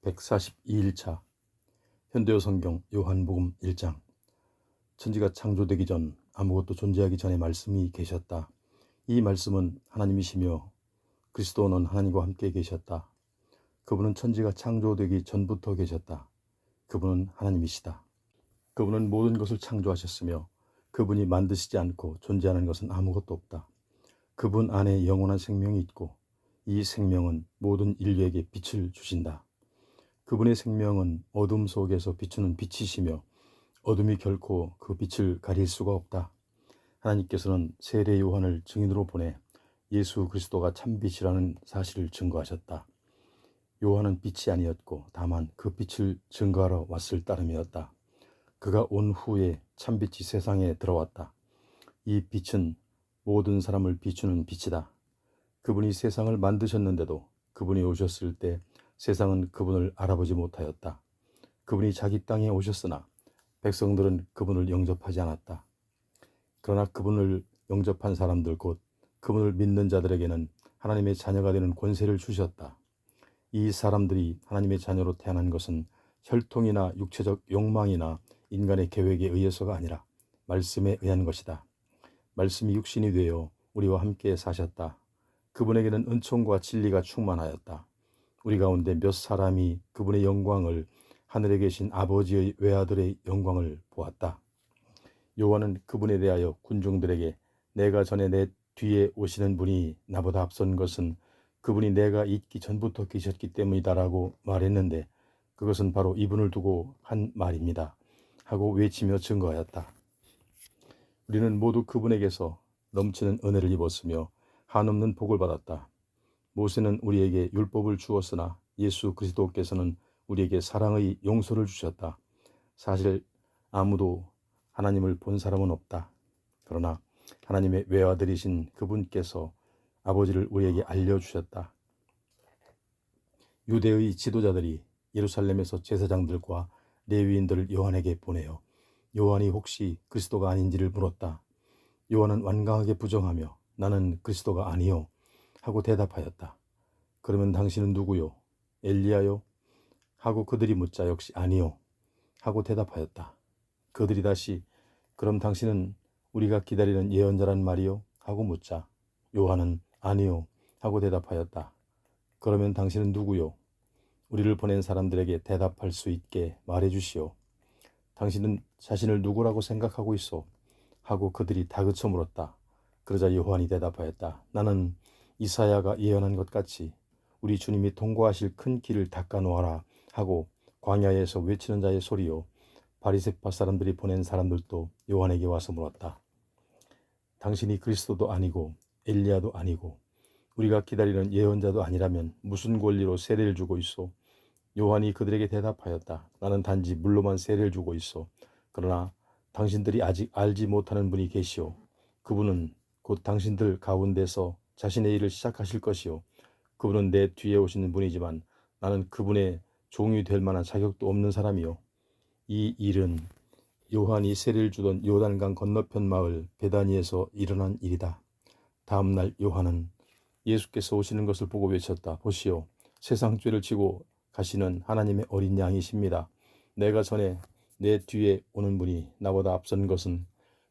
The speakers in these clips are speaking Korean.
142일차 현대어 성경 요한복음 1장. 천지가 창조되기 전, 아무것도 존재하기 전에 말씀이 계셨다. 이 말씀은 하나님이시며 그리스도는 하나님과 함께 계셨다. 그분은 천지가 창조되기 전부터 계셨다. 그분은 하나님이시다. 그분은 모든 것을 창조하셨으며 그분이 만드시지 않고 존재하는 것은 아무것도 없다. 그분 안에 영원한 생명이 있고 이 생명은 모든 인류에게 빛을 주신다. 그분의 생명은 어둠 속에서 비추는 빛이시며 어둠이 결코 그 빛을 가릴 수가 없다. 하나님께서는 세례 요한을 증인으로 보내 예수 그리스도가 참빛이라는 사실을 증거하셨다. 요한은 빛이 아니었고 다만 그 빛을 증거하러 왔을 따름이었다. 그가 온 후에 참빛이 세상에 들어왔다. 이 빛은 모든 사람을 비추는 빛이다. 그분이 세상을 만드셨는데도 그분이 오셨을 때 세상은 그분을 알아보지 못하였다. 그분이 자기 땅에 오셨으나 백성들은 그분을 영접하지 않았다. 그러나 그분을 영접한 사람들 곧 그분을 믿는 자들에게는 하나님의 자녀가 되는 권세를 주셨다. 이 사람들이 하나님의 자녀로 태어난 것은 혈통이나 육체적 욕망이나 인간의 계획에 의해서가 아니라 말씀에 의한 것이다. 말씀이 육신이 되어 우리와 함께 사셨다. 그분에게는 은총과 진리가 충만하였다. 우리 가운데 몇 사람이 그분의 영광을, 하늘에 계신 아버지의 외아들의 영광을 보았다. 요한은 그분에 대하여 군중들에게 내가 전에 내 뒤에 오시는 분이 나보다 앞선 것은 그분이 내가 있기 전부터 계셨기 때문이다라고 말했는데 그것은 바로 이분을 두고 한 말입니다 하고 외치며 증거하였다. 우리는 모두 그분에게서 넘치는 은혜를 입었으며 한없는 복을 받았다. 모세는 우리에게 율법을 주었으나 예수 그리스도께서는 우리에게 사랑의 용서를 주셨다. 사실 아무도 하나님을 본 사람은 없다. 그러나 하나님의 외아들이신 그분께서 아버지를 우리에게 알려주셨다. 유대의 지도자들이 예루살렘에서 제사장들과 레위인들을 요한에게 보내어 요한이 혹시 그리스도가 아닌지를 물었다. 요한은 완강하게 부정하며 나는 그리스도가 아니요 하고 대답하였다. 그러면 당신은 누구요? 엘리야요? 하고 그들이 묻자 역시 아니요 하고 대답하였다. 그들이 다시 그럼 당신은 우리가 기다리는 예언자란 말이요? 하고 묻자 요한은 아니요 하고 대답하였다. 그러면 당신은 누구요? 우리를 보낸 사람들에게 대답할 수 있게 말해주시오. 당신은 자신을 누구라고 생각하고 있어? 하고 그들이 다그쳐 물었다. 그러자 요한이 대답하였다. 나는 이사야가 예언한 것 같이 우리 주님이 통과하실 큰 길을 닦아 놓아라 하고 광야에서 외치는 자의 소리요. 바리새파 사람들이 보낸 사람들도 요한에게 와서 물었다. 당신이 그리스도도 아니고 엘리야도 아니고 우리가 기다리는 예언자도 아니라면 무슨 권리로 세례를 주고 있어? 요한이 그들에게 대답하였다. 나는 단지 물로만 세례를 주고 있어. 그러나 당신들이 아직 알지 못하는 분이 계시오. 그분은 곧 당신들 가운데서 자신의 일을 시작하실 것이요. 그분은 내 뒤에 오시는 분이지만 나는 그분의 종이 될 만한 자격도 없는 사람이요. 이 일은 요한이 세례를 주던 요단강 건너편 마을 베다니에서 일어난 일이다. 다음 날 요한은 예수께서 오시는 것을 보고 외쳤다. 보시오. 세상 죄를 지고 가시는 하나님의 어린 양이십니다. 내가 전에 내 뒤에 오는 분이 나보다 앞선 것은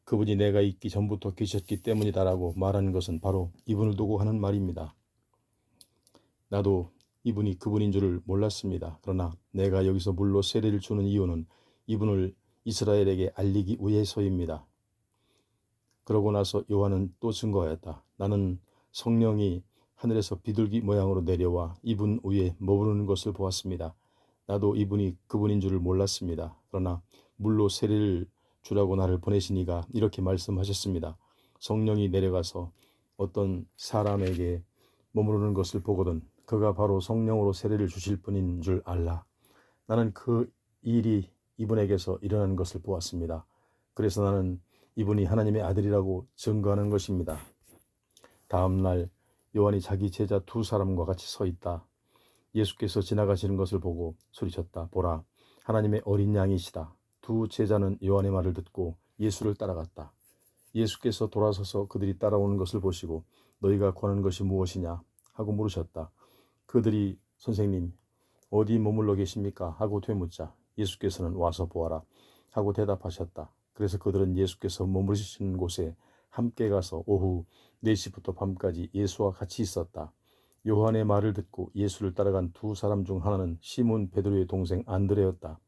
그분이 내가 있기 전부터 계셨기 때문이다라고 말하는 것은 바로 이분을 두고 하는 말입니다. 나도 이분이 그분인 줄을 몰랐습니다. 그러나 내가 여기서 물로 세례를 주는 이유는 이분을 이스라엘에게 알리기 위해서입니다. 그러고 나서 요한은 또 증거하였다. 나는 성령이 하늘에서 비둘기 모양으로 내려와 이분 위에 머무르는 것을 보았습니다. 나도 이분이 그분인 줄을 몰랐습니다. 그러나 물로 세례를 주라고 나를 보내시니가 이렇게 말씀하셨습니다. 성령이 내려가서 어떤 사람에게 머무르는 것을 보거든 그가 바로 성령으로 세례를 주실 분인 줄 알라. 나는 그 일이 이분에게서 일어나는 것을 보았습니다. 그래서 나는 이분이 하나님의 아들이라고 증거하는 것입니다. 다음 날 요한이 자기 제자 두 사람과 같이 서 있다. 예수께서 지나가시는 것을 보고 소리쳤다. 보라, 하나님의 어린 양이시다. 두 제자는 요한의 말을 듣고 예수를 따라갔다. 예수께서 돌아서서 그들이 따라오는 것을 보시고 너희가 권하는 것이 무엇이냐 하고 물으셨다. 그들이 선생님, 어디 머물러 계십니까? 하고 되묻자 예수께서는 와서 보아라 하고 대답하셨다. 그래서 그들은 예수께서 머무르시는 곳에 함께 가서 오후 4시부터 밤까지 예수와 같이 있었다. 요한의 말을 듣고 예수를 따라간 두 사람 중 하나는 시몬 베드로의 동생 안드레였다.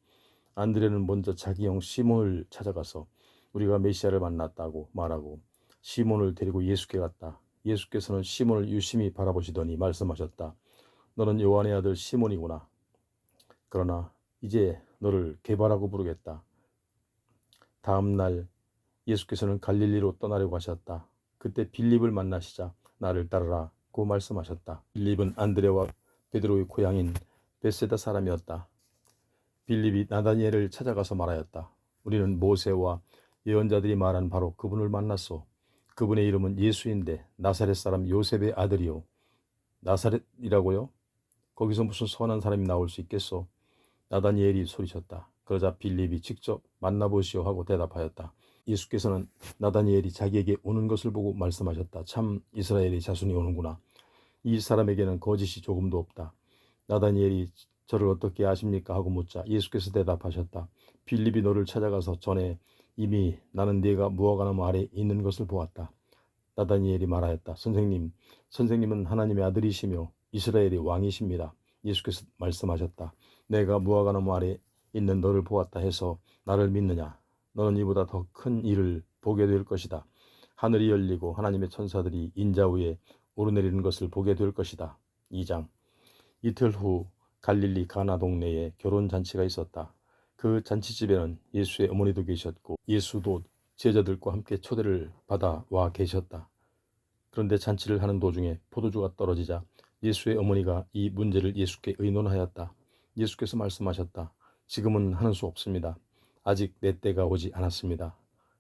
안드레는 먼저 자기 형 시몬을 찾아가서 우리가 메시아를 만났다고 말하고 시몬을 데리고 예수께 갔다. 예수께서는 시몬을 유심히 바라보시더니 말씀하셨다. 너는 요한의 아들 시몬이구나. 그러나 이제 너를 게바라고 부르겠다. 다음 날 예수께서는 갈릴리로 떠나려고 하셨다. 그때 빌립을 만나시자 나를 따르라고 말씀하셨다. 빌립은 안드레와 베드로의 고향인 베세다 사람이었다. 빌립이 나다니엘을 찾아가서 말하였다. 우리는 모세와 예언자들이 말한 바로 그분을 만났소. 그분의 이름은 예수인데 나사렛 사람 요셉의 아들이요. 나사렛이라고요? 거기서 무슨 선한 사람이 나올 수 있겠소? 나다니엘이 소리쳤다. 그러자 빌립이 직접 만나보시오 하고 대답하였다. 예수께서는 나다니엘이 자기에게 오는 것을 보고 말씀하셨다. 참 이스라엘의 자손이 오는구나. 이 사람에게는 거짓이 조금도 없다. 나다니엘이 저를 어떻게 아십니까? 하고 묻자 예수께서 대답하셨다. 빌립이 너를 찾아가서 전에 이미 나는 네가 무화과나무 아래 있는 것을 보았다. 나다니엘이 말하였다. 선생님은 하나님의 아들이시며 이스라엘의 왕이십니다. 예수께서 말씀하셨다. 내가 무화과나무 아래 있는 너를 보았다 해서 나를 믿느냐? 너는 이보다 더 큰 일을 보게 될 것이다. 하늘이 열리고 하나님의 천사들이 인자 위에 오르내리는 것을 보게 될 것이다. 2장. 이틀 후 갈릴리 가나 동네에 결혼잔치가 있었다. 그 잔치집에는 예수의 어머니도 계셨고 예수도 제자들과 함께 초대를 받아 와 계셨다. 그런데 잔치를 하는 도중에 포도주가 떨어지자 예수의 어머니가 이 문제를 예수께 의논하였다. 예수께서 말씀하셨다. 지금은 하는 수 없습니다. 아직 내 때가 오지 않았습니다.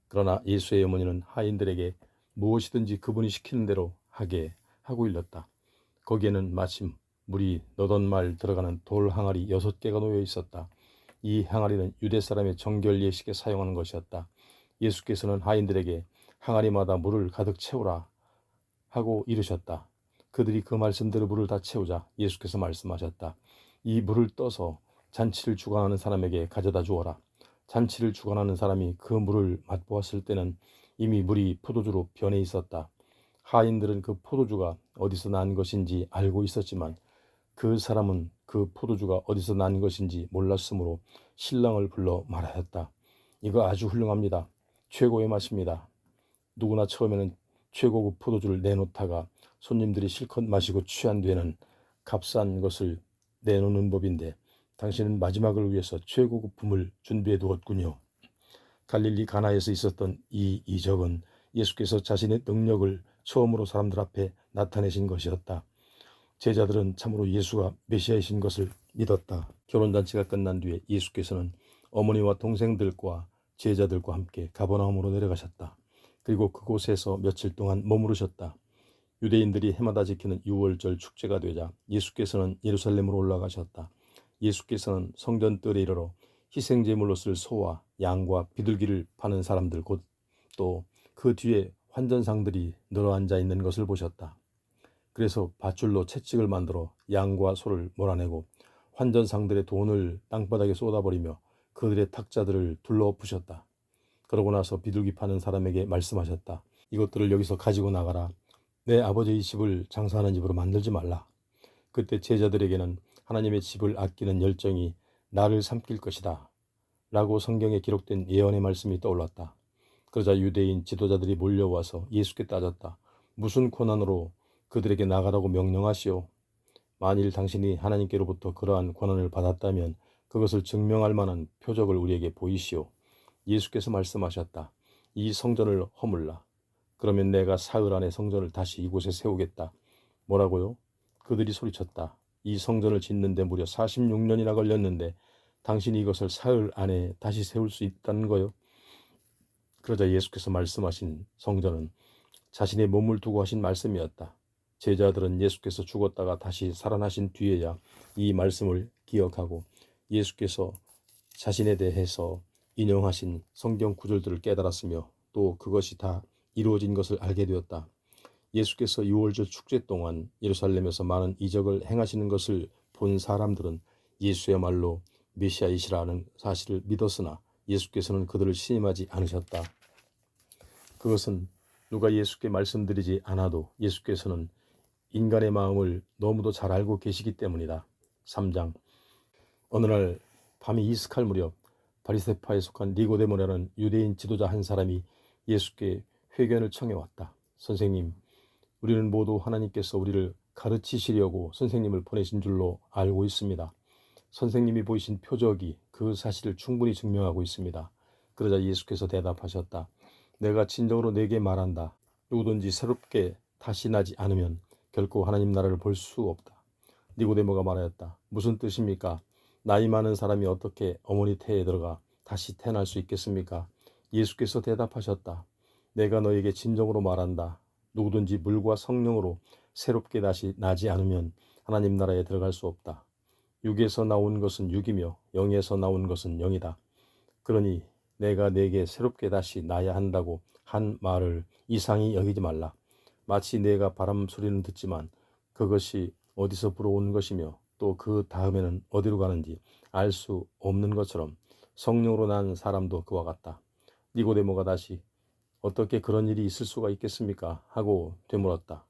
그러나 예수의 어머니는 하인들에게 무엇이든지 그분이 시키는 대로 하게 하고 일렀다. 거기에는 마침 물이 너던 말 들어가는 돌 항아리 6개가 놓여 있었다. 이 항아리는 유대 사람의 정결 예식에 사용하는 것이었다. 예수께서는 하인들에게 항아리마다 물을 가득 채우라 하고 이르셨다. 그들이 그 말씀대로 물을 다 채우자 예수께서 말씀하셨다. 이 물을 떠서 잔치를 주관하는 사람에게 가져다 주어라. 잔치를 주관하는 사람이 그 물을 맛보았을 때는 이미 물이 포도주로 변해 있었다. 하인들은 그 포도주가 어디서 난 것인지 알고 있었지만 그 사람은 그 포도주가 어디서 난 것인지 몰랐으므로 신랑을 불러 말하였다. 이거 아주 훌륭합니다. 최고의 맛입니다. 누구나 처음에는 최고급 포도주를 내놓다가 손님들이 실컷 마시고 취한 뒤에는 값싼 것을 내놓는 법인데 당신은 마지막을 위해서 최고급 품을 준비해 두었군요. 갈릴리 가나에서 있었던 이 이적은 예수께서 자신의 능력을 처음으로 사람들 앞에 나타내신 것이었다. 제자들은 참으로 예수가 메시아이신 것을 믿었다. 결혼잔치가 끝난 뒤에 예수께서는 어머니와 동생들과 제자들과 함께 가버나움으로 내려가셨다. 그리고 그곳에서 며칠 동안 머무르셨다. 유대인들이 해마다 지키는 유월절 축제가 되자 예수께서는 예루살렘으로 올라가셨다. 예수께서는 성전 뜰에 이르러 희생제물로 쓸 소와 양과 비둘기를 파는 사람들 곧 또 그 뒤에 환전상들이 늘어앉아 있는 것을 보셨다. 그래서 밧줄로 채찍을 만들어 양과 소를 몰아내고 환전상들의 돈을 땅바닥에 쏟아버리며 그들의 탁자들을 둘러엎으셨다. 그러고 나서 비둘기 파는 사람에게 말씀하셨다. 이것들을 여기서 가지고 나가라. 내 아버지의 집을 장사하는 집으로 만들지 말라. 그때 제자들에게는 하나님의 집을 아끼는 열정이 나를 삼킬 것이다 라고 성경에 기록된 예언의 말씀이 떠올랐다. 그러자 유대인 지도자들이 몰려와서 예수께 따졌다. 무슨 권한으로 그들에게 나가라고 명령하시오? 만일 당신이 하나님께로부터 그러한 권한을 받았다면 그것을 증명할 만한 표적을 우리에게 보이시오. 예수께서 말씀하셨다. 이 성전을 허물라. 그러면 내가 사흘 안에 성전을 다시 이곳에 세우겠다. 뭐라고요? 그들이 소리쳤다. 이 성전을 짓는데 무려 46년이나 걸렸는데 당신이 이것을 사흘 안에 다시 세울 수 있다는 거요? 그러자 예수께서 말씀하신 성전은 자신의 몸을 두고 하신 말씀이었다. 제자들은 예수께서 죽었다가 다시 살아나신 뒤에야 이 말씀을 기억하고 예수께서 자신에 대해서 인용하신 성경 구절들을 깨달았으며 또 그것이 다 이루어진 것을 알게 되었다. 예수께서 유월절 축제 동안 예루살렘에서 많은 이적을 행하시는 것을 본 사람들은 예수야말로 메시아이시라는 사실을 믿었으나 예수께서는 그들을 신임하지 않으셨다. 그것은 누가 예수께 말씀드리지 않아도 예수께서는 인간의 마음을 너무도 잘 알고 계시기 때문이다. 3장. 어느 날 밤이 이슥할 무렵 바리새파에 속한 니고데모라는 유대인 지도자 한 사람이 예수께 회견을 청해왔다. 선생님, 우리는 모두 하나님께서 우리를 가르치시려고 선생님을 보내신 줄로 알고 있습니다. 선생님이 보이신 표적이 그 사실을 충분히 증명하고 있습니다. 그러자 예수께서 대답하셨다. 내가 진정으로 네게 말한다. 누구든지 새롭게 다시 나지 않으면 결코 하나님 나라를 볼 수 없다. 니고데모가 말하였다. 무슨 뜻입니까? 나이 많은 사람이 어떻게 어머니 태에 들어가 다시 태어날 수 있겠습니까? 예수께서 대답하셨다. 내가 너에게 진정으로 말한다. 누구든지 물과 성령으로 새롭게 다시 나지 않으면 하나님 나라에 들어갈 수 없다. 육에서 나온 것은 육이며 영에서 나온 것은 영이다. 그러니 내가 네게 새롭게 다시 나야 한다고 한 말을 이상히 여기지 말라. 마치 내가 바람 소리는 듣지만 그것이 어디서 불어오는 것이며 또 그 다음에는 어디로 가는지 알 수 없는 것처럼 성령으로 난 사람도 그와 같다. 니고데모가 다시 어떻게 그런 일이 있을 수가 있겠습니까? 하고 되물었다.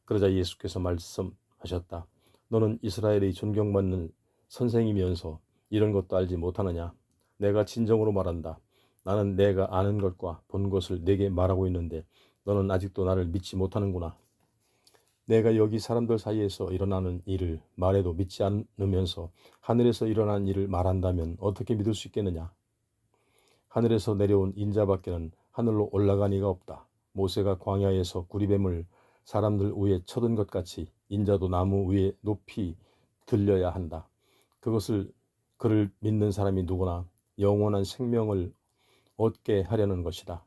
그러자 예수께서 말씀하셨다. 너는 이스라엘의 존경받는 선생이면서 이런 것도 알지 못하느냐? 내가 진정으로 말한다. 나는 내가 아는 것과 본 것을 네게 말하고 있는데 너는 아직도 나를 믿지 못하는구나. 내가 여기 사람들 사이에서 일어나는 일을 말해도 믿지 않으면서 하늘에서 일어난 일을 말한다면 어떻게 믿을 수 있겠느냐? 하늘에서 내려온 인자밖에는 하늘로 올라간 이가 없다. 모세가 광야에서 구리뱀을 사람들 위에 쳐든 것 같이 인자도 나무 위에 높이 들려야 한다. 그를 믿는 사람이 누구나 영원한 생명을 얻게 하려는 것이다.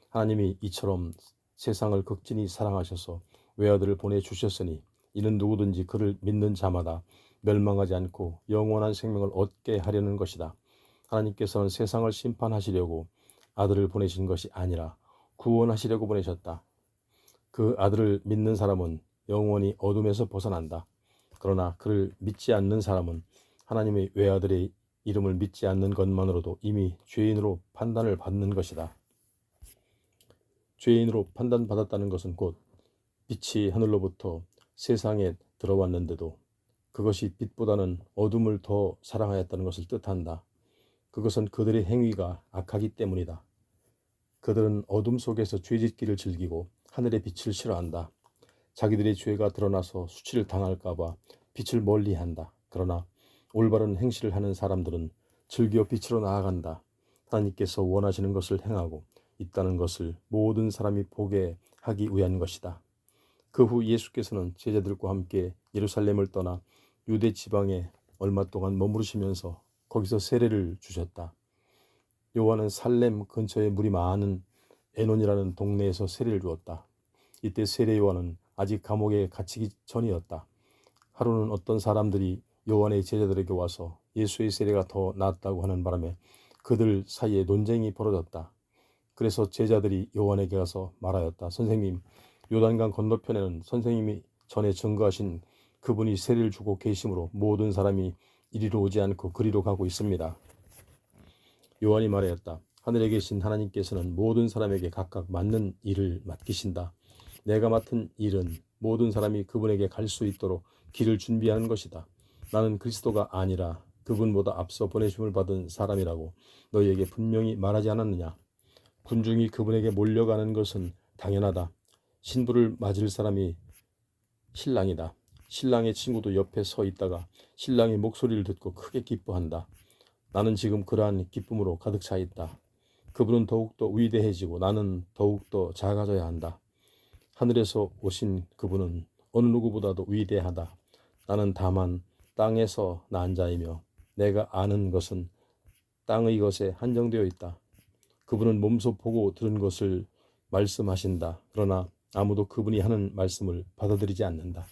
하나님이 이처럼 세상을 극진히 사랑하셔서 외아들을 보내주셨으니 이는 누구든지 그를 믿는 자마다 멸망하지 않고 영원한 생명을 얻게 하려는 것이다. 하나님께서는 세상을 심판하시려고 아들을 보내신 것이 아니라 구원하시려고 보내셨다. 그 아들을 믿는 사람은 영원히 어둠에서 벗어난다. 그러나 그를 믿지 않는 사람은 하나님의 외아들의 이름을 믿지 않는 것만으로도 이미 죄인으로 판단을 받는 것이다. 죄인으로 판단받았다는 것은 곧 빛이 하늘로부터 세상에 들어왔는데도 그것이 빛보다는 어둠을 더 사랑하였다는 것을 뜻한다. 그것은 그들의 행위가 악하기 때문이다. 그들은 어둠 속에서 죄짓기를 즐기고 하늘의 빛을 싫어한다. 자기들의 죄가 드러나서 수치를 당할까 봐 빛을 멀리한다. 그러나 올바른 행실을 하는 사람들은 즐겨 빛으로 나아간다. 하나님께서 원하시는 것을 행하고 있다는 것을 모든 사람이 보게 하기 위한 것이다. 그 후 예수께서는 제자들과 함께 예루살렘을 떠나 유대 지방에 얼마 동안 머무르시면서 거기서 세례를 주셨다. 요한은 살렘 근처에 물이 많은 에논이라는 동네에서 세례를 주었다. 이때 세례 요한은 아직 감옥에 갇히기 전이었다. 하루는 어떤 사람들이 요한의 제자들에게 와서 예수의 세례가 더 낫다고 하는 바람에 그들 사이에 논쟁이 벌어졌다. 그래서 제자들이 요한에게 가서 말하였다. 선생님, 요단강 건너편에는 선생님이 전에 증거하신 그분이 세례를 주고 계시므로 모든 사람이 이리로 오지 않고 그리로 가고 있습니다. 요한이 말하였다. 하늘에 계신 하나님께서는 모든 사람에게 각각 맞는 일을 맡기신다. 내가 맡은 일은 모든 사람이 그분에게 갈 수 있도록 길을 준비하는 것이다. 나는 그리스도가 아니라 그분보다 앞서 보내심을 받은 사람이라고 너희에게 분명히 말하지 않았느냐? 군중이 그분에게 몰려가는 것은 당연하다. 신부를 맞을 사람이 신랑이다. 신랑의 친구도 옆에 서 있다가 신랑의 목소리를 듣고 크게 기뻐한다. 나는 지금 그러한 기쁨으로 가득 차 있다. 그분은 더욱더 위대해지고 나는 더욱더 작아져야 한다. 하늘에서 오신 그분은 어느 누구보다도 위대하다. 나는 다만 땅에서 난 자이며 내가 아는 것은 땅의 것에 한정되어 있다. 그분은 몸소 보고 들은 것을 말씀하신다. 그러나 아무도 그분이 하는 말씀을 받아들이지 않는다.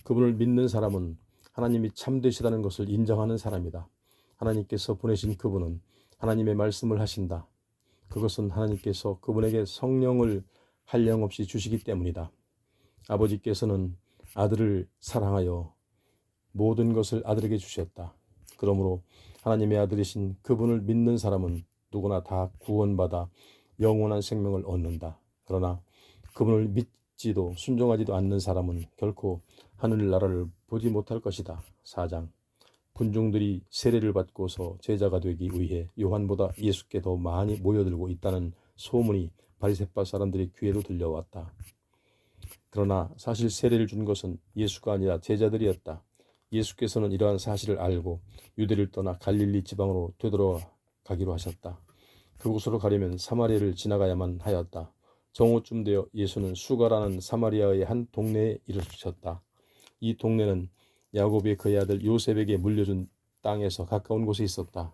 그분을 믿는 사람은 하나님이 참되시다는 것을 인정하는 사람이다. 하나님께서 보내신 그분은 하나님의 말씀을 하신다. 그것은 하나님께서 그분에게 성령을 한량없이 주시기 때문이다. 아버지께서는 아들을 사랑하여 모든 것을 아들에게 주셨다. 그러므로 하나님의 아들이신 그분을 믿는 사람은 누구나 다 구원받아 영원한 생명을 얻는다. 그러나 그분을 믿지도 순종하지도 않는 사람은 결코 하늘나라를 보지 못할 것이다. 4장. 군중들이 세례를 받고서 제자가 되기 위해 요한보다 예수께 더 많이 모여들고 있다는 소문이 바리새파 사람들의 귀에도 들려왔다. 그러나 사실 세례를 준 것은 예수가 아니라 제자들이었다. 예수께서는 이러한 사실을 알고 유대를 떠나 갈릴리 지방으로 되돌아가기로 하셨다. 그곳으로 가려면 사마리아를 지나가야만 하였다. 정오쯤 되어 예수는 수가라는 사마리아의 한 동네에 이르셨다. 이 동네는 야곱이 그의 아들 요셉에게 물려준 땅에서 가까운 곳에 있었다.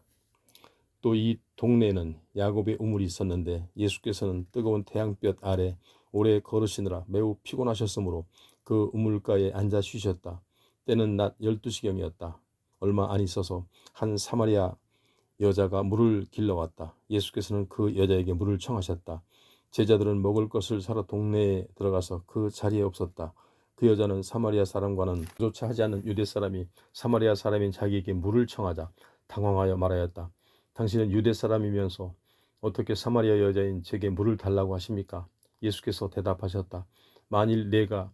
또 이 동네에는 야곱의 우물이 있었는데 예수께서는 뜨거운 태양볕 아래 오래 걸으시느라 매우 피곤하셨으므로 그 우물가에 앉아 쉬셨다. 때는 낮 12시경이었다. 얼마 안 있어서 한 사마리아 여자가 물을 길러왔다. 예수께서는 그 여자에게 물을 청하셨다. 제자들은 먹을 것을 사러 동네에 들어가서 그 자리에 없었다. 그 여자는 사마리아 사람과는 조차 하지 않는 유대 사람이 사마리아 사람인 자기에게 물을 청하자 당황하여 말하였다. 당신은 유대 사람이면서 어떻게 사마리아 여자인 제게 물을 달라고 하십니까? 예수께서 대답하셨다. 만일 내가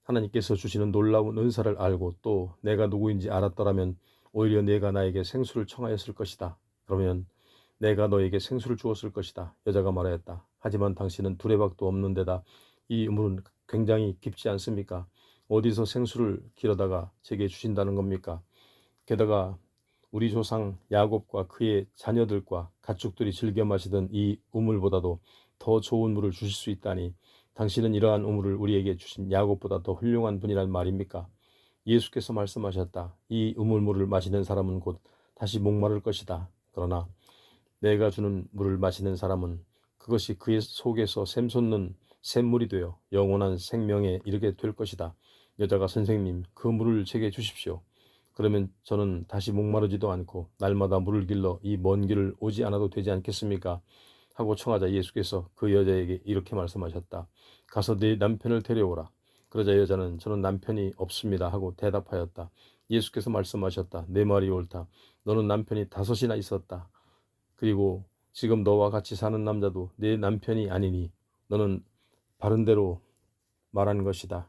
하나님께서 주시는 놀라운 은사를 알고 또 내가 누구인지 알았더라면 오히려 내가 나에게 생수를 청하였을 것이다. 그러면 내가 너에게 생수를 주었을 것이다. 여자가 말하였다. 하지만 당신은 두레박도 없는 데다 이 우물은 굉장히 깊지 않습니까? 어디서 생수를 길어다가 제게 주신다는 겁니까? 게다가 우리 조상 야곱과 그의 자녀들과 가축들이 즐겨 마시던 이 우물보다도 더 좋은 물을 주실 수 있다니 당신은 이러한 우물을 우리에게 주신 야곱보다 더 훌륭한 분이란 말입니까? 예수께서 말씀하셨다. 이 우물물을 마시는 사람은 곧 다시 목마를 것이다. 그러나 내가 주는 물을 마시는 사람은 그것이 그의 속에서 샘솟는 샘물이 되어 영원한 생명에 이르게 될 것이다. 여자가 선생님, 그 물을 제게 주십시오. 그러면 저는 다시 목마르지도 않고 날마다 물을 길러 이 먼 길을 오지 않아도 되지 않겠습니까? 하고 청하자 예수께서 그 여자에게 이렇게 말씀하셨다. 가서 네 남편을 데려오라. 그러자 여자는 저는 남편이 없습니다 하고 대답하였다. 예수께서 말씀하셨다. 내 말이 옳다. 너는 남편이 5이나 있었다. 그리고 지금 너와 같이 사는 남자도 내 남편이 아니니 너는 바른 대로 말한 것이다.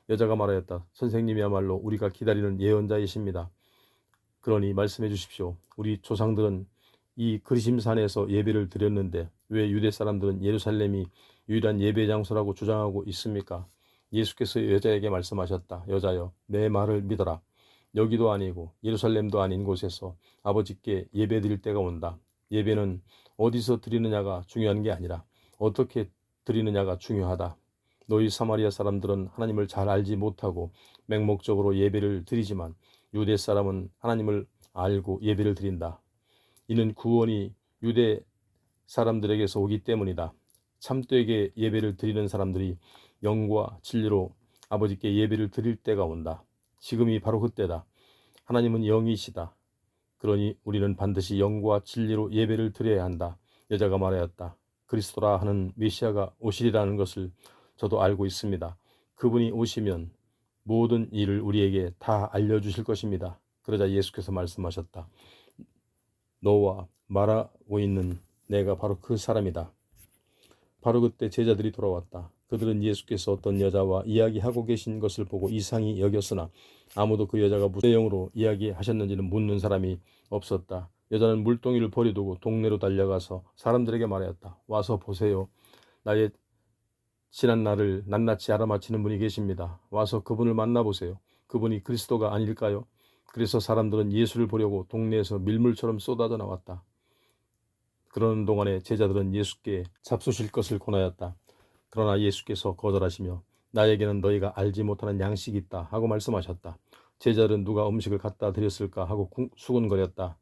여자가 말하였다. 선생님이야말로 우리가 기다리는 예언자이십니다. 그러니 말씀해 주십시오. 우리 조상들은 이 그리심산에서 예배를 드렸는데 왜 유대 사람들은 예루살렘이 유일한 예배 장소라고 주장하고 있습니까? 예수께서 여자에게 말씀하셨다. 여자여, 내 말을 믿어라. 여기도 아니고 예루살렘도 아닌 곳에서 아버지께 예배 드릴 때가 온다. 예배는 어디서 드리느냐가 중요한 게 아니라 어떻게 드리느냐가 중요하다. 너희 사마리아 사람들은 하나님을 잘 알지 못하고 맹목적으로 예배를 드리지만 유대 사람은 하나님을 알고 예배를 드린다. 이는 구원이 유대 사람들에게서 오기 때문이다. 참되게 예배를 드리는 사람들이 영과 진리로 아버지께 예배를 드릴 때가 온다. 지금이 바로 그때다. 하나님은 영이시다. 그러니 우리는 반드시 영과 진리로 예배를 드려야 한다. 여자가 말하였다. 그리스도라 하는 메시아가 오시리라는 것을 저도 알고 있습니다. 그분이 오시면 모든 일을 우리에게 다 알려주실 것입니다. 그러자 예수께서 말씀하셨다. 너와 말하고 있는 내가 바로 그 사람이다. 바로 그때 제자들이 돌아왔다. 그들은 예수께서 어떤 여자와 이야기하고 계신 것을 보고 이상히 여겼으나 아무도 그 여자가 무슨 내용으로 이야기하셨는지는 묻는 사람이 없었다. 여자는 물동이를 버려두고 동네로 달려가서 사람들에게 말하였다. 와서 보세요. 나의 지난 날을 낱낱이 알아맞히는 분이 계십니다. 와서 그분을 만나보세요. 그분이 그리스도가 아닐까요? 그래서 사람들은 예수를 보려고 동네에서 밀물처럼 쏟아져 나왔다. 그러는 동안에 제자들은 예수께 잡수실 것을 권하였다. 그러나 예수께서 거절하시며 나에게는 너희가 알지 못하는 양식이 있다 하고 말씀하셨다. 제자들은 누가 음식을 갖다 드렸을까 하고 수군거렸다.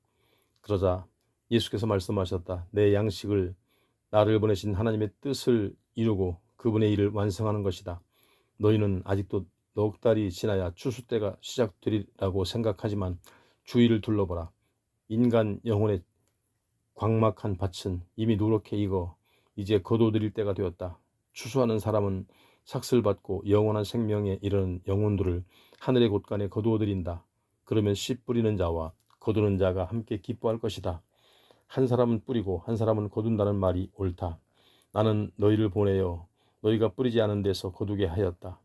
그러자 예수께서 말씀하셨다. 내 양식을 나를 보내신 하나님의 뜻을 이루고 그분의 일을 완성하는 것이다. 너희는 아직도 넉 달이 지나야 추수 때가 시작되리라고 생각하지만 주위를 둘러보라. 인간 영혼의 광막한 밭은 이미 누렇게 익어 이제 거둬들일 때가 되었다. 추수하는 사람은 삭슬 받고 영원한 생명에 이르는 영혼들을 하늘의 곳간에 거두어 드린다. 그러면 씨 뿌리는 자와 거두는 자가 함께 기뻐할 것이다. 한 사람은 뿌리고 한 사람은 거둔다는 말이 옳다. 나는 너희를 보내어 너희가 뿌리지 않은 데서 거두게 하였다.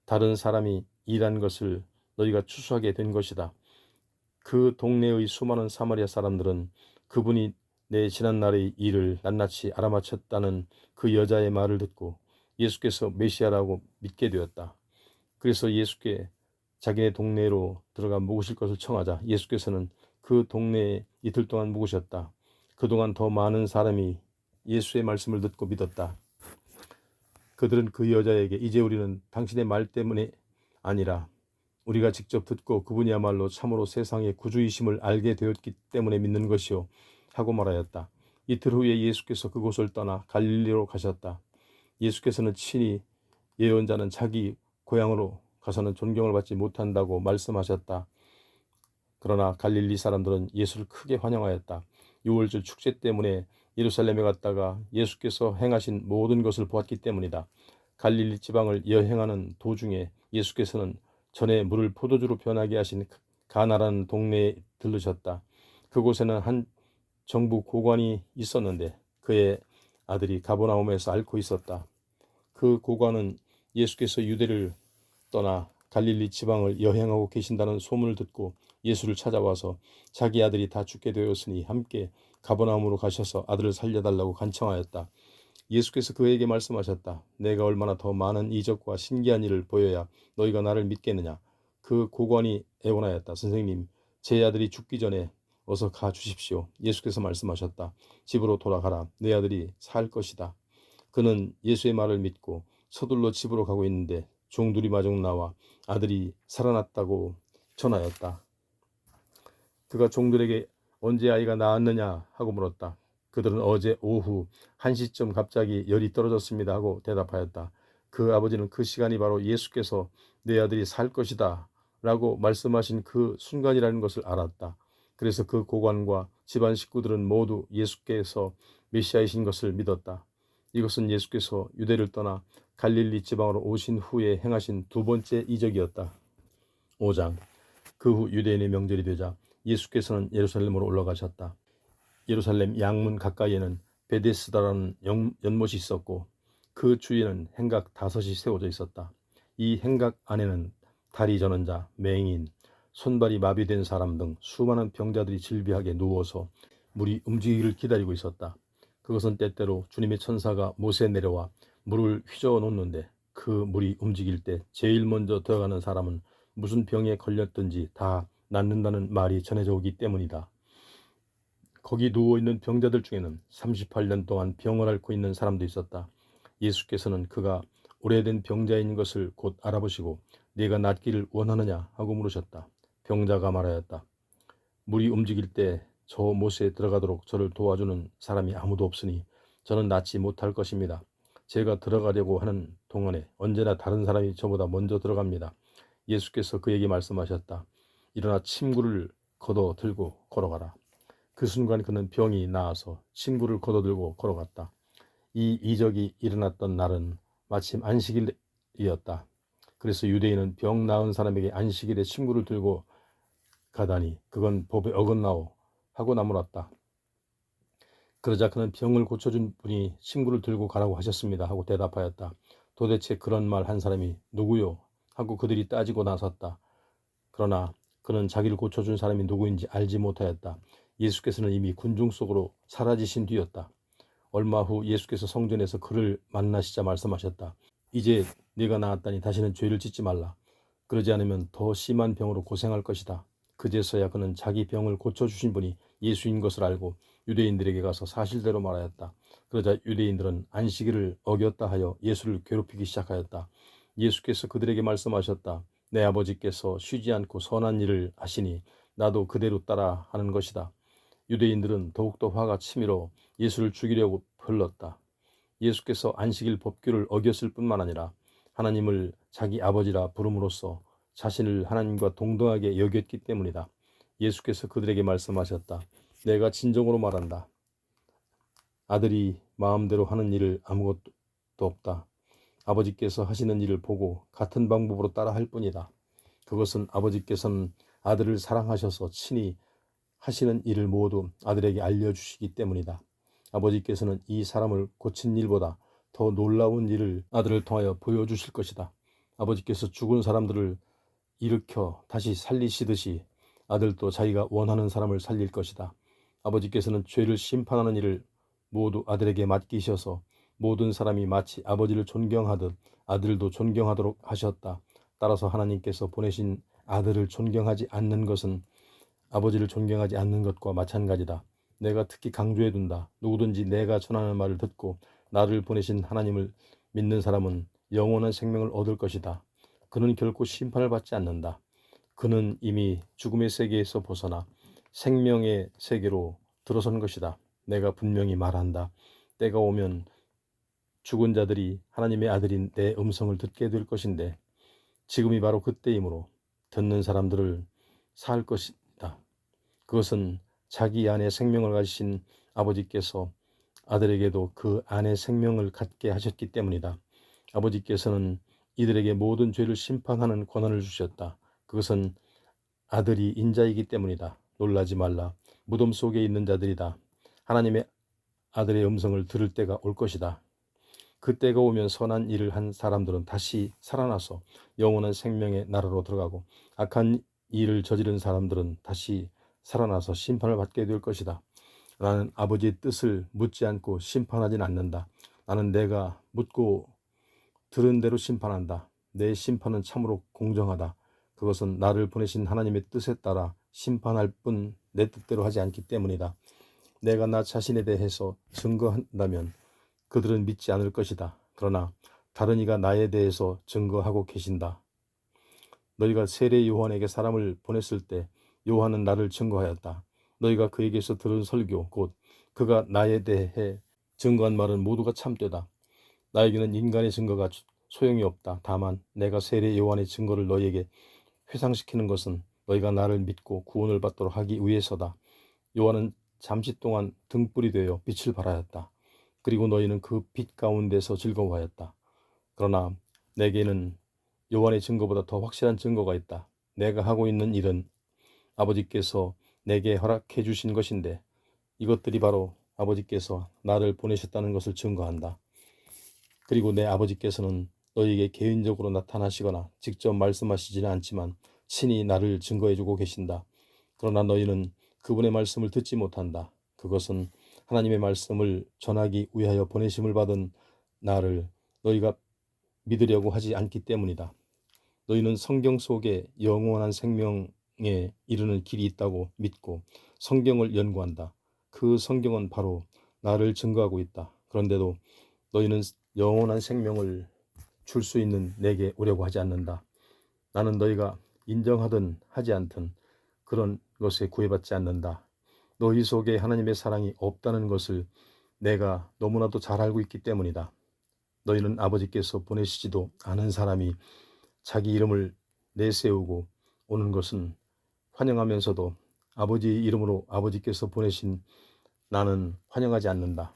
다른 사람이 일한 것을 너희가 추수하게 된 것이다. 그 동네의 수많은 사마리아 사람들은 그분이 내 지난날의 일을 낱낱이 알아맞혔다는 그 여자의 말을 듣고 예수께서 메시아라고 믿게 되었다. 그래서 예수께 자기네 동네로 들어가 묵으실 것을 청하자 예수께서는 그 동네에 이틀 동안 묵으셨다. 그동안 더 많은 사람이 예수의 말씀을 듣고 믿었다. 그들은 그 여자에게 이제 우리는 당신의 말 때문에 아니라 우리가 직접 듣고 그분이야말로 참으로 세상의 구주이심을 알게 되었기 때문에 믿는 것이요 하고 말하였다. 이틀 후에 예수께서 그곳을 떠나 갈릴리로 가셨다. 예수께서는 친히 예언자는 자기 고향으로 가서는 존경을 받지 못한다고 말씀하셨다. 그러나 갈릴리 사람들은 예수를 크게 환영하였다. 유월절 축제 때문에 예루살렘에 갔다가 예수께서 행하신 모든 것을 보았기 때문이다. 갈릴리 지방을 여행하는 도중에 예수께서는 전에 물을 포도주로 변하게 하신 가나라는 동네에 들르셨다. 그곳에는 한 정부 고관이 있었는데 그의 아들이 가버나움에서 앓고 있었다. 그 고관은 예수께서 유대를 떠나 갈릴리 지방을 여행하고 계신다는 소문을 듣고 예수를 찾아와서 자기 아들이 다 죽게 되었으니 함께 가버나움으로 가셔서 아들을 살려달라고 간청하였다. 예수께서 그에게 말씀하셨다. 내가 얼마나 더 많은 이적과 신기한 일을 보여야 너희가 나를 믿겠느냐. 그 고관이 애원하였다. 선생님, 제 아들이 죽기 전에 어서 가 주십시오. 예수께서 말씀하셨다. 집으로 돌아가라. 내 아들이 살 것이다. 그는 예수의 말을 믿고 서둘러 집으로 가고 있는데 종들이 마중 나와 아들이 살아났다고 전하였다. 그가 종들에게 언제 아이가 나았느냐 하고 물었다. 그들은 어제 오후 1시쯤 갑자기 열이 떨어졌습니다 하고 대답하였다. 그 아버지는 그 시간이 바로 예수께서 내 아들이 살 것이다 라고 말씀하신 그 순간이라는 것을 알았다. 그래서 그 고관과 집안 식구들은 모두 예수께서 메시아이신 것을 믿었다. 이것은 예수께서 유대를 떠나 갈릴리 지방으로 오신 후에 행하신 두 번째 이적이었다. 5장. 그 후 유대인의 명절이 되자 예수께서는 예루살렘으로 올라가셨다. 예루살렘 양문 가까이에는 베데스다라는 연못이 있었고 그 주위에는 행각 5이 세워져 있었다. 이 행각 안에는 다리 저는 자, 맹인, 손발이 마비된 사람 등 수많은 병자들이 질비하게 누워서 물이 움직이기를 기다리고 있었다. 그것은 때때로 주님의 천사가 못에 내려와 물을 휘저어 놓는데 그 물이 움직일 때 제일 먼저 들어가는 사람은 무슨 병에 걸렸든지 다 낫는다는 말이 전해져 오기 때문이다. 거기 누워있는 병자들 중에는 38년 동안 병을 앓고 있는 사람도 있었다. 예수께서는 그가 오래된 병자인 것을 곧 알아보시고 네가 낫기를 원하느냐 하고 물으셨다. 병자가 말하였다. 물이 움직일 때 저 못에 들어가도록 저를 도와주는 사람이 아무도 없으니 저는 낫지 못할 것입니다. 제가 들어가려고 하는 동안에 언제나 다른 사람이 저보다 먼저 들어갑니다. 예수께서 그에게 말씀하셨다. 일어나 침구를 걷어 들고 걸어가라. 그 순간 그는 병이 나아서 침구를 걷어들고 걸어갔다. 이 이적이 일어났던 날은 마침 안식일이었다. 그래서 유대인은 병 나은 사람에게 안식일에 침구를 들고 가다니 그건 법에 어긋나오 하고 나무랐다. 그러자 그는 병을 고쳐준 분이 침구를 들고 가라고 하셨습니다 하고 대답하였다. 도대체 그런 말 한 사람이 누구요? 하고 그들이 따지고 나섰다. 그러나 그는 자기를 고쳐준 사람이 누구인지 알지 못하였다. 예수께서는 이미 군중 속으로 사라지신 뒤였다. 얼마 후 예수께서 성전에서 그를 만나시자 말씀하셨다. 이제 네가 나았다니 다시는 죄를 짓지 말라. 그러지 않으면 더 심한 병으로 고생할 것이다. 그제서야 그는 자기 병을 고쳐주신 분이 예수인 것을 알고 유대인들에게 가서 사실대로 말하였다. 그러자 유대인들은 안식일을 어겼다 하여 예수를 괴롭히기 시작하였다. 예수께서 그들에게 말씀하셨다. 내 아버지께서 쉬지 않고 선한 일을 하시니 나도 그대로 따라 하는 것이다. 유대인들은 더욱더 화가 치밀어 예수를 죽이려고 흘렀다. 예수께서 안식일 법규를 어겼을 뿐만 아니라 하나님을 자기 아버지라 부름으로써 자신을 하나님과 동등하게 여겼기 때문이다. 예수께서 그들에게 말씀하셨다. 내가 진정으로 말한다. 아들이 마음대로 하는 일을 아무것도 없다. 아버지께서 하시는 일을 보고 같은 방법으로 따라 할 뿐이다. 그것은 아버지께서는 아들을 사랑하셔서 친히 하시는 일을 모두 아들에게 알려주시기 때문이다. 아버지께서는 이 사람을 고친 일보다 더 놀라운 일을 아들을 통하여 보여주실 것이다. 아버지께서 죽은 사람들을 일으켜 다시 살리시듯이 아들도 자기가 원하는 사람을 살릴 것이다. 아버지께서는 죄를 심판하는 일을 모두 아들에게 맡기셔서 모든 사람이 마치 아버지를 존경하듯 아들도 존경하도록 하셨다. 따라서 하나님께서 보내신 아들을 존경하지 않는 것은 아버지를 존경하지 않는 것과 마찬가지다. 내가 특히 강조해 둔다. 누구든지 내가 전하는 말을 듣고 나를 보내신 하나님을 믿는 사람은 영원한 생명을 얻을 것이다. 그는 결코 심판을 받지 않는다. 그는 이미 죽음의 세계에서 벗어나 생명의 세계로 들어선 것이다. 내가 분명히 말한다. 때가 오면 죽은 자들이 하나님의 아들인 내 음성을 듣게 될 것인데 지금이 바로 그때이므로 듣는 사람들을 살 것이다. 그것은 자기 안에 생명을 가지신 아버지께서 아들에게도 그 안에 생명을 갖게 하셨기 때문이다. 아버지께서는 이들에게 모든 죄를 심판하는 권한을 주셨다. 그것은 아들이 인자이기 때문이다. 놀라지 말라. 무덤 속에 있는 자들이다. 하나님의 아들의 음성을 들을 때가 올 것이다. 그 때가 오면 선한 일을 한 사람들은 다시 살아나서 영원한 생명의 나라로 들어가고 악한 일을 저지른 사람들은 다시 살아나서 심판을 받게 될 것이다. 나는 아버지의 뜻을 묻지 않고 심판하진 않는다. 나는 내가 묻고 들은 대로 심판한다. 내 심판은 참으로 공정하다. 그것은 나를 보내신 하나님의 뜻에 따라 심판할 뿐 내 뜻대로 하지 않기 때문이다. 내가 나 자신에 대해서 증거한다면 그들은 믿지 않을 것이다. 그러나 다른 이가 나에 대해서 증거하고 계신다. 너희가 세례 요한에게 사람을 보냈을 때 요한은 나를 증거하였다. 너희가 그에게서 들은 설교 곧 그가 나에 대해 증거한 말은 모두가 참되다. 나에게는 인간의 증거가 소용이 없다. 다만 내가 세례 요한의 증거를 너희에게 회상시키는 것은 너희가 나를 믿고 구원을 받도록 하기 위해서다. 요한은 잠시 동안 등불이 되어 빛을 발하였다. 그리고 너희는 그 빛 가운데서 즐거워하였다. 그러나 내게는 요한의 증거보다 더 확실한 증거가 있다. 내가 하고 있는 일은 아버지께서 내게 허락해 주신 것인데 이것들이 바로 아버지께서 나를 보내셨다는 것을 증거한다. 그리고 내 아버지께서는 너희에게 개인적으로 나타나시거나 직접 말씀하시지는 않지만 친히 나를 증거해 주고 계신다. 그러나 너희는 그분의 말씀을 듣지 못한다. 그것은 하나님의 말씀을 전하기 위하여 보내심을 받은 나를 너희가 믿으려고 하지 않기 때문이다. 너희는 성경 속에 영원한 생명에 이르는 길이 있다고 믿고 성경을 연구한다. 그 성경은 바로 나를 증거하고 있다. 그런데도 너희는 영원한 생명을 줄 수 있는 내게 오려고 하지 않는다. 나는 너희가 인정하든 하지 않든 그런 것에 구애받지 않는다. 너희 속에 하나님의 사랑이 없다는 것을 내가 너무나도 잘 알고 있기 때문이다. 너희는 아버지께서 보내시지도 않은 사람이 자기 이름을 내세우고 오는 것은 환영하면서도 아버지의 이름으로 아버지께서 보내신 나는 환영하지 않는다.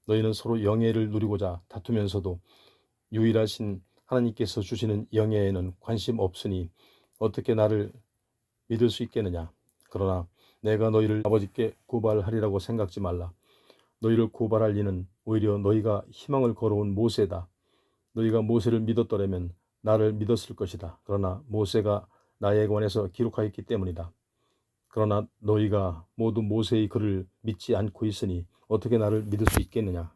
너희는 서로 영예를 누리고자 다투면서도 유일하신 하나님께서 주시는 영예에는 관심 없으니 어떻게 나를 믿을 수 있겠느냐. 그러나 내가 너희를 아버지께 고발하리라고 생각지 말라. 너희를 고발할 리는 오히려 너희가 희망을 걸어온 모세다. 너희가 모세를 믿었더라면 나를 믿었을 것이다. 그러나 모세가 나에 관해서 기록하였기 때문이다. 그러나 너희가 모두 모세의 글을 믿지 않고 있으니 어떻게 나를 믿을 수 있겠느냐.